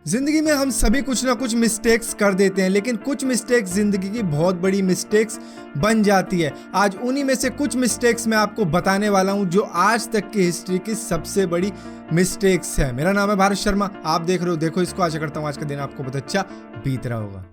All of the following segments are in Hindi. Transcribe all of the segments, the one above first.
जिंदगी में हम सभी कुछ ना कुछ मिस्टेक्स कर देते हैं, लेकिन कुछ मिस्टेक्स जिंदगी की बहुत बड़ी मिस्टेक्स बन जाती है। आज उन्हीं में से कुछ मिस्टेक्स मैं आपको बताने वाला हूं जो आज तक की हिस्ट्री की सबसे बड़ी मिस्टेक्स है। मेरा नाम है भारत शर्मा, आप देख रहे हो देखो इसको। आशा करता हूं आज का दिन आपको बहुत अच्छा बीत रहा होगा।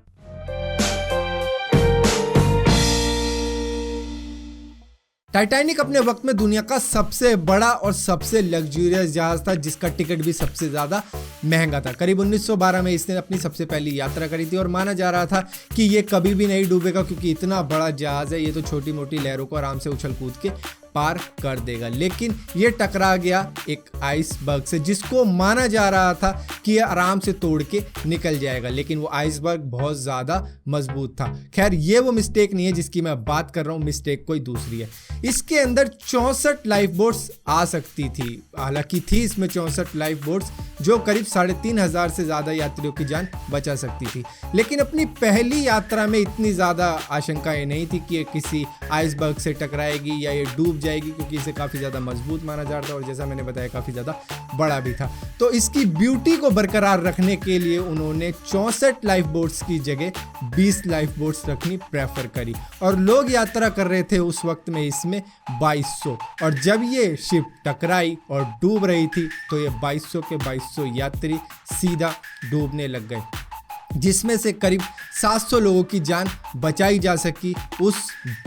टाइटैनिक अपने वक्त में दुनिया का सबसे बड़ा और सबसे लग्जूरियस जहाज था, जिसका टिकट भी सबसे ज्यादा महंगा था। करीब 1912 में इसने अपनी सबसे पहली यात्रा करी थी और माना जा रहा था कि ये कभी भी नहीं डूबेगा, क्योंकि इतना बड़ा जहाज है, ये तो छोटी मोटी लहरों को आराम से उछल कूद के पार कर देगा। लेकिन ये टकरा गया एक आइसबर्ग से, जिसको माना जा रहा था कि ये आराम से तोड़ के निकल जाएगा, लेकिन वो आइसबर्ग बहुत ज़्यादा मजबूत था। खैर, ये वो मिस्टेक नहीं है जिसकी मैं बात कर रहा हूँ, मिस्टेक कोई दूसरी है। इसके अंदर 64 लाइफ बोट्स आ सकती थी, हालांकि थी इसमें 64 लाइफ बोट्स जो करीब 3500 से ज़्यादा यात्रियों की जान बचा सकती थी। लेकिन अपनी पहली यात्रा में इतनी ज़्यादा आशंकाएं नहीं थी कि ये किसी आइसबर्ग से टकराएगी या ये डूब जाएगी, क्योंकि इसे काफ़ी ज़्यादा मजबूत माना जा रहा था और जैसा मैंने बताया काफ़ी ज़्यादा बड़ा भी था। तो इसकी ब्यूटी को बरकरार रखने के लिए उन्होंने 64 लाइफ बोट्स की जगह 20 लाइफ बोट्स रखनी प्रेफर करी, और लोग यात्रा कर रहे थे उस वक्त में इसमें 2200। और जब ये शिप टकराई और डूब रही थी तो ये 2200 के 2200 यात्री सीधा डूबने लग गए, जिसमें से करीब 700 लोगों की जान बचाई जा सकी उस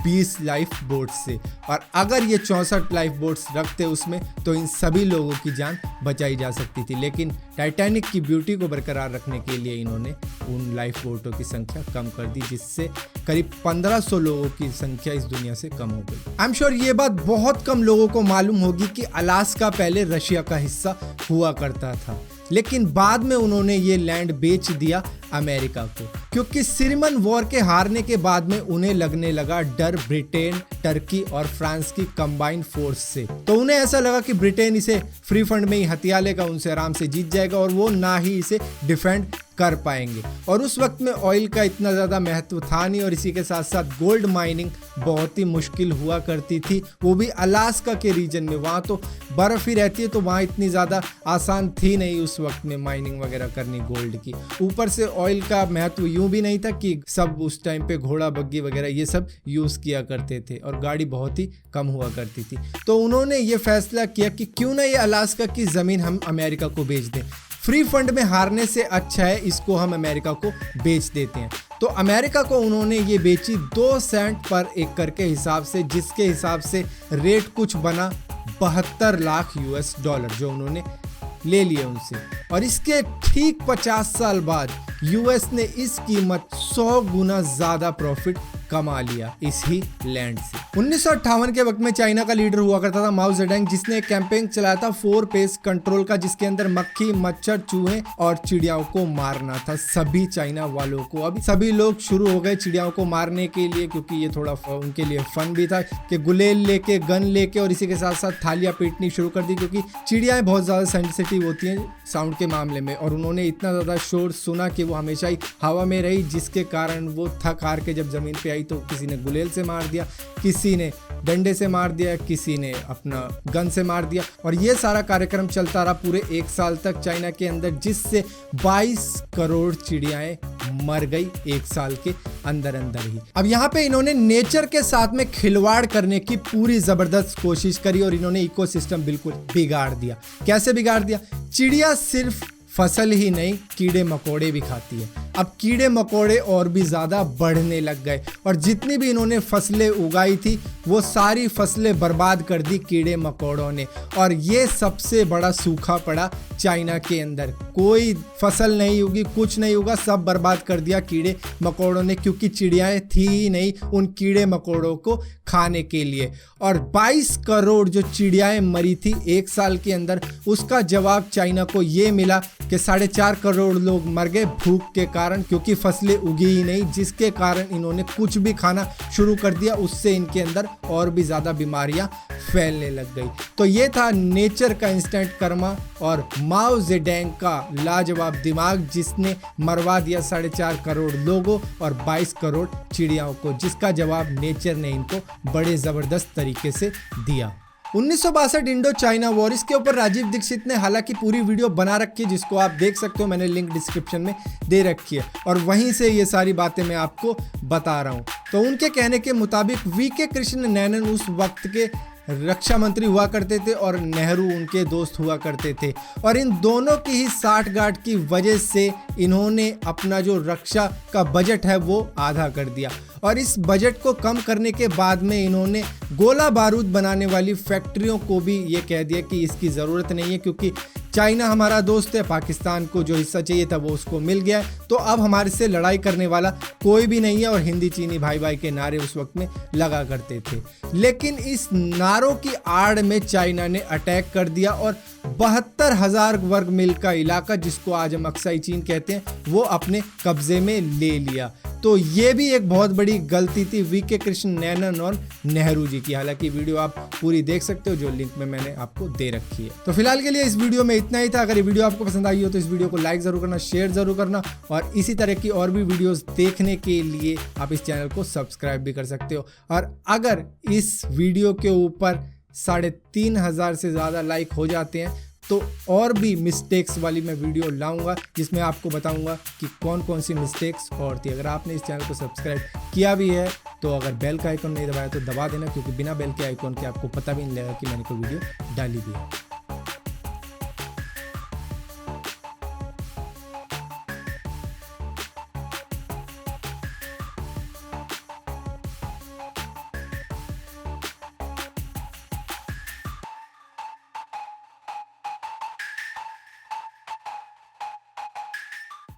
20 लाइफ बोट्स से। और अगर ये 64 लाइफ बोट्स रखते उसमें तो इन सभी लोगों की जान बचाई जा सकती थी। लेकिन टाइटैनिक की ब्यूटी को बरकरार रखने के लिए इन्होंने उन लाइफ बोटों की संख्या कम कर दी, जिससे करीब 1500 लोगों की संख्या इस दुनिया से कम हो गई। आई एम श्योर ये बात बहुत कम लोगों को मालूम होगी कि अलास्का पहले रशिया का हिस्सा हुआ करता था, लेकिन बाद में उन्होंने ये लैंड बेच दिया अमेरिका को, क्योंकि सिरमन वॉर के हारने के बाद में उन्हें लगने लगा डर ब्रिटेन, टर्की और फ्रांस की कंबाइंड फोर्स से। तो उन्हें ऐसा लगा कि ब्रिटेन इसे फ्री फंड में ही हथिया लेगा, उनसे आराम से जीत जाएगा और वो ना ही इसे डिफेंड कर पाएंगे। और उस वक्त में ऑयल का इतना ज़्यादा महत्व था नहीं, और इसी के साथ साथ गोल्ड माइनिंग बहुत ही मुश्किल हुआ करती थी, वो भी अलास्का के रीजन में। वहाँ तो बर्फ़ ही रहती है, तो वहाँ इतनी ज़्यादा आसान थी नहीं उस वक्त में माइनिंग वगैरह करनी गोल्ड की। ऊपर से ऑयल का महत्व यूं भी नहीं था कि सब उस टाइम पे घोड़ा बग्गी वगैरह ये सब यूज़ किया करते थे, और गाड़ी बहुत ही कम हुआ करती थी। तो उन्होंने ये फैसला किया कि क्यों ना ये अलास्का की ज़मीन हम अमेरिका को बेच दें। फ्री फंड में हारने से अच्छा है इसको हम अमेरिका को बेच देते हैं। तो अमेरिका को उन्होंने ये बेची 2 सेंट पर एकड़ के हिसाब से, जिसके हिसाब से रेट कुछ बना 72 लाख US डॉलर जो उन्होंने ले लिए उनसे। और इसके ठीक 50 साल बाद US ने इस कीमत 100 गुना ज़्यादा प्रॉफिट कमा लिया इस ही लैंड से। 1958 के वक्त में चाइना का लीडर हुआ करता था माओ जेडंग, जिसने एक कैंपेन चलाया था 4 पेस कंट्रोल का, जिसके अंदर मक्खी, मच्छर, चूहे और चिड़ियाओं को मारना था सभी चाइना वालों को। अभी सभी लोग शुरू हो गए चिड़ियाओं को मारने के लिए, क्योंकि ये थोड़ा उनके लिए फन भी था कि गुलेल लेके, गन लेके, और इसी के साथ साथ थालियां पीटनी शुरू कर दी, क्योंकि चिड़ियाएं बहुत ज़्यादा सेंसिटिव होती हैं साउंड के मामले में। और उन्होंने इतना ज़्यादा शोर सुना कि वो हमेशा ही हवा में रही, जिसके कारण वो थक हार के जब ज़मीन पे आई तो किसी ने गुलेल से मार दिया, किसी ने डंडे से मार दिया, किसी ने अपना गन से मार दिया। और ये सारा कार्यक्रम चलता रहा पूरे 1 साल तक चाइना के अंदर, जिससे 22 करोड़ चिड़ियाएं मर गई 1 साल के अंदर अंदर ही। अब यहाँ पे इन्होंने नेचर के साथ में खिलवाड़ करने की पूरी जबरदस्त कोशिश करी और इन्होंने इकोसिस्टम बिल्कुल बिगाड़ दिया। कैसे बिगाड़ दिया? चिड़िया सिर्फ फसल ही नहीं, कीड़े मकोड़े भी खाती है। अब कीड़े मकोड़े और भी ज़्यादा बढ़ने लग गए, और जितनी भी इन्होंने फसलें उगाई थी वो सारी फसलें बर्बाद कर दी कीड़े मकोड़ों ने। और ये सबसे बड़ा सूखा पड़ा चाइना के अंदर, कोई फसल नहीं उगी, कुछ नहीं उगा, सब बर्बाद कर दिया कीड़े मकोड़ों ने, क्योंकि चिड़ियाएं थी ही नहीं उन कीड़े मकोड़ों को खाने के लिए। और 22 करोड़ जो चिड़ियाएं मरी थी 1 साल के अंदर, उसका जवाब चाइना को ये मिला कि 4.5 करोड़ लोग मर गए भूख के कारण, क्योंकि फसलें उगी ही नहीं, जिसके कारण इन्होंने कुछ भी खाना शुरू कर दिया, उससे इनके अंदर और भी ज़्यादा बीमारियां फैलने लग गई। तो ये था नेचर का इंस्टेंट कर्मा और माओ जेडंग का लाजवाब दिमाग, जिसने मरवा दिया 4.5 करोड़ लोगों और 22 करोड़ चिड़ियाओं को, जिसका जवाब नेचर ने इनको बड़े ज़बरदस्त तरीके से दिया। 1962 इंडो चाइना वॉर, इसके ऊपर राजीव दीक्षित ने हालांकि पूरी वीडियो बना रखी है जिसको आप देख सकते हो, मैंने लिंक डिस्क्रिप्शन में दे रखी है और वहीं से ये सारी बातें मैं आपको बता रहा हूँ। तो उनके कहने के मुताबिक वीके कृष्ण मेनन उस वक्त के रक्षा मंत्री हुआ करते थे और नेहरू उनके दोस्त हुआ करते थे और इन दोनों की ही साठगांठ की वजह से इन्होंने अपना जो रक्षा का बजट है वो आधा कर दिया और इस बजट को कम करने के बाद में इन्होंने गोला बारूद बनाने वाली फैक्ट्रियों को भी ये कह दिया कि इसकी ज़रूरत नहीं है क्योंकि चाइना हमारा दोस्त है, पाकिस्तान को जो हिस्सा चाहिए था वो उसको मिल गया है, तो अब हमारे से लड़ाई करने वाला कोई भी नहीं है। और हिंदी चीनी भाई भाई के नारे उस वक्त में लगा करते थे, लेकिन इस नारों की आड़ में चाइना ने अटैक कर दिया और 72,000 वर्ग मील का इलाका जिसको आज हम अक्साई चीन कहते हैं वो अपने कब्जे में ले लिया। तो ये भी एक बहुत बड़ी गलती थी वीके कृष्ण मेनन और नेहरू जी की। हालांकि वीडियो आप पूरी देख सकते हो जो लिंक में मैंने आपको दे रखी है। तो फिलहाल के लिए इस वीडियो में इतना ही था। अगर ये वीडियो आपको पसंद आई हो तो इस वीडियो को लाइक जरूर करना, शेयर जरूर करना और इसी तरह की और भी वीडियोस देखने के लिए आप इस चैनल को सब्सक्राइब भी कर सकते हो। और अगर इस वीडियो के ऊपर 3,500 से ज़्यादा लाइक हो जाते हैं तो और भी मिस्टेक्स वाली मैं वीडियो लाऊंगा जिसमें आपको बताऊंगा कि कौन कौन सी मिस्टेक्स और थी। अगर आपने इस चैनल को सब्सक्राइब किया भी है तो अगर बेल का आइकॉन नहीं दबाया तो दबा देना, क्योंकि बिना बेल के आइकॉन के आपको पता भी नहीं लगेगा कि मैंने कोई वीडियो डाली भी है।